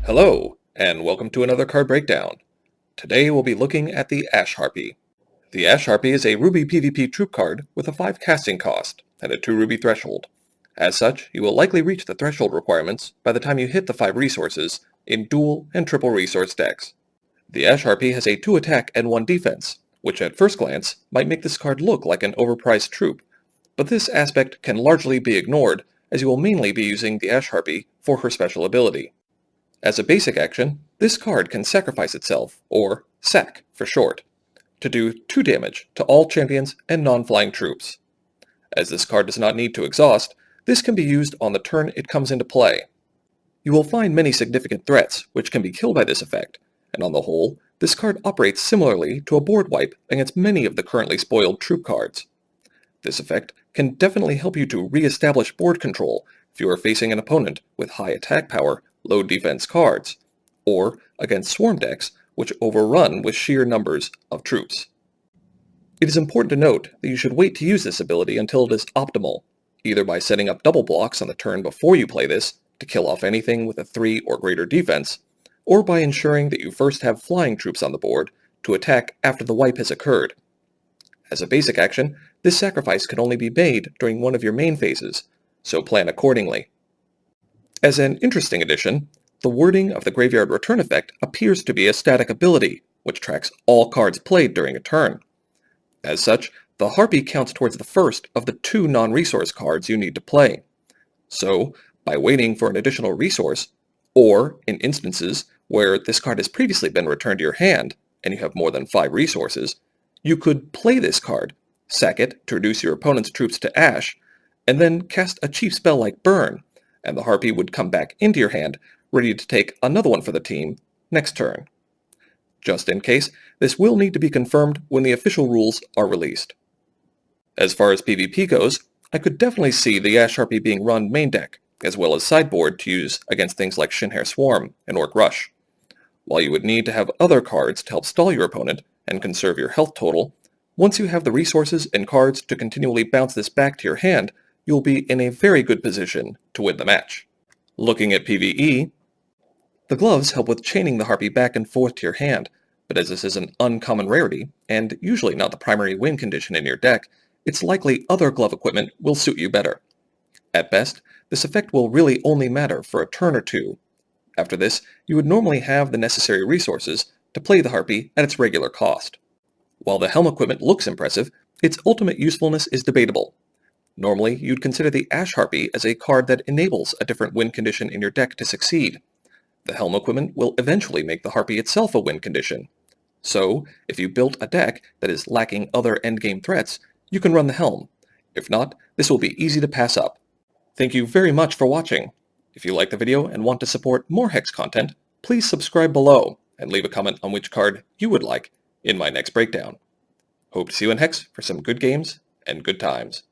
Hello, and welcome to another card breakdown. Today we'll be looking at the Ash Harpy. The Ash Harpy is a ruby PvP troop card with a 5 casting cost and a 2 ruby threshold. As such, you will likely reach the threshold requirements by the time you hit the 5 resources in dual and triple resource decks. The Ash Harpy has a 2 attack and 1 defense, which at first glance might make this card look like an overpriced troop, but this aspect can largely be ignored as you will mainly be using the Ash Harpy for her special ability. As a basic action, this card can sacrifice itself, or sack for short, to do 2 damage to all champions and non-flying troops. As this card does not need to exhaust, this can be used on the turn it comes into play. You will find many significant threats which can be killed by this effect, and on the whole, this card operates similarly to a board wipe against many of the currently spoiled troop cards. This effect can definitely help you to re-establish board control if you are facing an opponent with high attack power, low defense cards, or against swarm decks which overrun with sheer numbers of troops. It is important to note that you should wait to use this ability until it is optimal, either by setting up double blocks on the turn before you play this to kill off anything with a 3 or greater defense, or by ensuring that you first have flying troops on the board to attack after the wipe has occurred. As a basic action, this sacrifice can only be made during one of your main phases, so plan accordingly. As an interesting addition, the wording of the Graveyard Return effect appears to be a static ability, which tracks all cards played during a turn. As such, the Harpy counts towards the first of the 2 non-resource cards you need to play. So, by waiting for an additional resource, or in instances where this card has previously been returned to your hand, and you have more than 5 resources, you could play this card, sack it to reduce your opponent's troops to ash, and then cast a cheap spell like Burn, and the Harpy would come back into your hand, ready to take another one for the team next turn. Just in case, this will need to be confirmed when the official rules are released. As far as PvP goes, I could definitely see the Ash Harpy being run main deck, as well as sideboard to use against things like Shinhair Swarm and Orc Rush. While you would need to have other cards to help stall your opponent and conserve your health total, once you have the resources and cards to continually bounce this back to your hand, you'll be in a very good position to win the match. Looking at PvE, the gloves help with chaining the Harpy back and forth to your hand, but as this is an uncommon rarity, and usually not the primary win condition in your deck, it's likely other glove equipment will suit you better. At best, this effect will really only matter for a turn or 2. After this, you would normally have the necessary resources to play the Harpy at its regular cost. While the helm equipment looks impressive, its ultimate usefulness is debatable. Normally, you'd consider the Ash Harpy as a card that enables a different win condition in your deck to succeed. The helm equipment will eventually make the Harpy itself a win condition. So, if you built a deck that is lacking other endgame threats, you can run the helm. If not, this will be easy to pass up. Thank you very much for watching. If you like the video and want to support more HEX content, please subscribe below and leave a comment on which card you would like in my next breakdown. Hope to see you in HEX for some good games and good times.